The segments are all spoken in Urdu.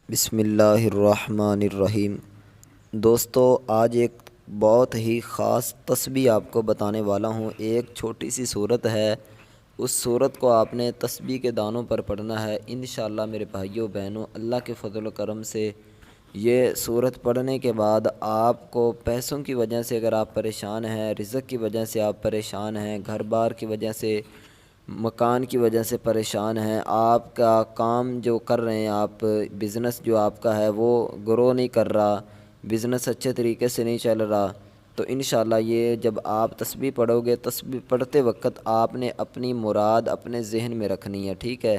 بسم اللہ الرحمن الرحیم۔ دوستو، آج ایک بہت ہی خاص تسبیح آپ کو بتانے والا ہوں۔ ایک چھوٹی سی صورت ہے، اس صورت کو آپ نے تسبیح کے دانوں پر پڑھنا ہے انشاءاللہ میرے بھائیوں بہنوں۔ اللہ کے فضل و کرم سے یہ صورت پڑھنے کے بعد آپ کو پیسوں کی وجہ سے اگر آپ پریشان ہیں، رزق کی وجہ سے آپ پریشان ہیں، گھر بار کی وجہ سے، مکان کی وجہ سے پریشان ہیں، آپ کا کام جو کر رہے ہیں آپ، بزنس جو آپ کا ہے وہ گرو نہیں کر رہا، بزنس اچھے طریقے سے نہیں چل رہا، تو انشاءاللہ یہ جب آپ تسبیح پڑھو گے، تسبیح پڑھتے وقت آپ نے اپنی مراد اپنے ذہن میں رکھنی ہے، ٹھیک ہے؟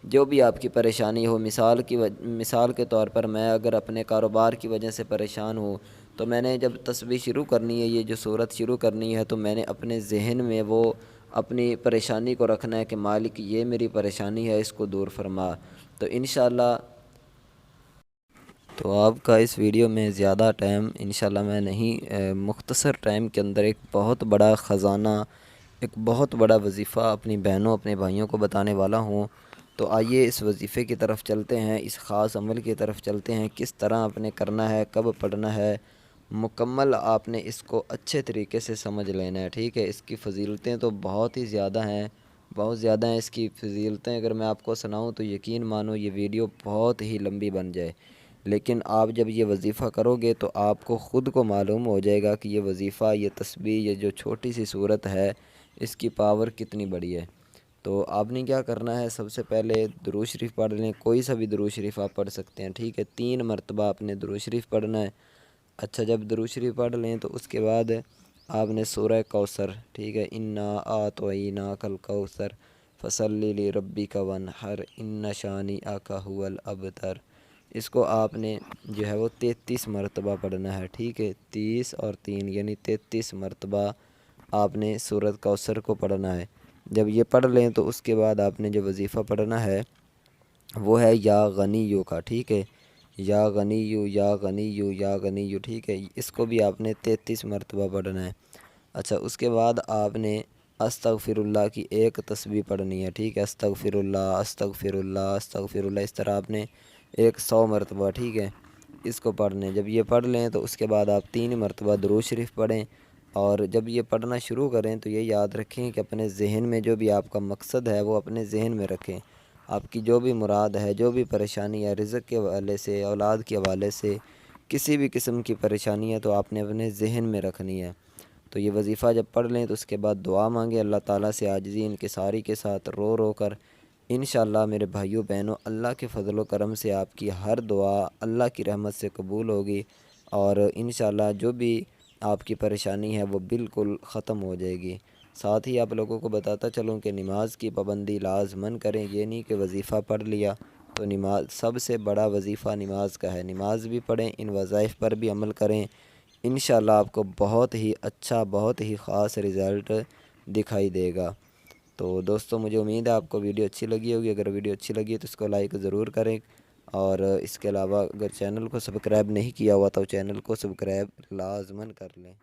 جو بھی آپ کی پریشانی ہو، مثال کے طور پر میں اگر اپنے کاروبار کی وجہ سے پریشان ہوں تو میں نے جب تسبیح شروع کرنی ہے، یہ جو صورت شروع کرنی ہے، تو میں نے اپنے ذہن میں وہ اپنی پریشانی کو رکھنا ہے کہ مالک یہ میری پریشانی ہے، اس کو دور فرما۔ تو انشاءاللہ تو آپ کا اس ویڈیو میں زیادہ ٹائم انشاءاللہ میں نہیں، مختصر ٹائم کے اندر ایک بہت بڑا خزانہ، ایک بہت بڑا وظیفہ اپنی بہنوں اپنے بھائیوں کو بتانے والا ہوں۔ تو آئیے اس وظیفے کی طرف چلتے ہیں، اس خاص عمل کی طرف چلتے ہیں، کس طرح آپ نے کرنا ہے، کب پڑھنا ہے، مکمل آپ نے اس کو اچھے طریقے سے سمجھ لینا ہے، ٹھیک ہے؟ اس کی فضیلتیں تو بہت ہی زیادہ ہیں، بہت زیادہ ہیں اس کی فضیلتیں۔ اگر میں آپ کو سناؤں تو یقین مانو یہ ویڈیو بہت ہی لمبی بن جائے، لیکن آپ جب یہ وظیفہ کرو گے تو آپ کو خود کو معلوم ہو جائے گا کہ یہ وظیفہ، یہ تسبیح، یہ جو چھوٹی سی صورت ہے اس کی پاور کتنی بڑی ہے۔ تو آپ نے کیا کرنا ہے، سب سے پہلے درود شریف پڑھ لیں، کوئی سا بھی درود شریف آپ پڑھ سکتے ہیں، ٹھیک ہے؟ 3 مرتبہ آپ نے درود شریف پڑھنا ہے۔ اچھا، جب درود شریف پڑھ لیں تو اس کے بعد آپ نے سورہ کوثر، ٹھیک ہے، انا اعطیناک الکوثر فصلی لربک وانحر ان شانئک ھو الابتر، اس کو آپ نے جو ہے وہ 33 مرتبہ پڑھنا ہے، ٹھیک ہے؟ 30 اور 3 یعنی 33 مرتبہ آپ نے سورۃ کوثر کو پڑھنا ہے۔ جب یہ پڑھ لیں تو اس کے بعد آپ نے جو وظیفہ پڑھنا ہے وہ ہے یا غنیو کا، ٹھیک ہے؟ یا غنیو یا غنیو یا غنیو، ٹھیک ہے؟ اس کو بھی آپ نے 33 مرتبہ پڑھنا ہے۔ اچھا، اس کے بعد آپ نے استغفر اللہ کی ایک تسبیح پڑھنی ہے، ٹھیک ہے؟ استغفر اللہ استغفر اللہ استغفر اللہ، اس طرح آپ نے 100 مرتبہ، ٹھیک ہے، اس کو پڑھنے۔ جب یہ پڑھ لیں تو اس کے بعد آپ 3 مرتبہ درود شریف پڑھیں، اور جب یہ پڑھنا شروع کریں تو یہ یاد رکھیں کہ اپنے ذہن میں جو بھی آپ کا مقصد ہے وہ اپنے ذہن میں رکھیں۔ آپ کی جو بھی مراد ہے، جو بھی پریشانی ہے، رزق کے حوالے سے، اولاد کے حوالے سے، کسی بھی قسم کی پریشانی ہے تو آپ نے اپنے ذہن میں رکھنی ہے۔ تو یہ وظیفہ جب پڑھ لیں تو اس کے بعد دعا مانگیں اللہ تعالیٰ سے، عاجزی انکساری کے ساتھ، رو رو کر۔ انشاءاللہ میرے بھائیوں بہنوں، اللہ کے فضل و کرم سے آپ کی ہر دعا اللہ کی رحمت سے قبول ہوگی، اور انشاءاللہ جو بھی آپ کی پریشانی ہے وہ بالکل ختم ہو جائے گی۔ ساتھ ہی آپ لوگوں کو بتاتا چلوں کہ نماز کی پابندی لازماً کریں، یہ نہیں کہ وظیفہ پڑھ لیا تو نماز، سب سے بڑا وظیفہ نماز کا ہے، نماز بھی پڑھیں، ان وظائف پر بھی عمل کریں، انشاءاللہ آپ کو بہت ہی اچھا، بہت ہی خاص رزلٹ دکھائی دے گا۔ تو دوستو، مجھے امید ہے آپ کو ویڈیو اچھی لگی ہوگی۔ اگر ویڈیو اچھی لگی ہے تو اس کو لائک ضرور کریں، اور اس کے علاوہ اگر چینل کو سبسکرائب نہیں کیا ہوا تو چینل کو سبسکرائب لازماً کر لیں۔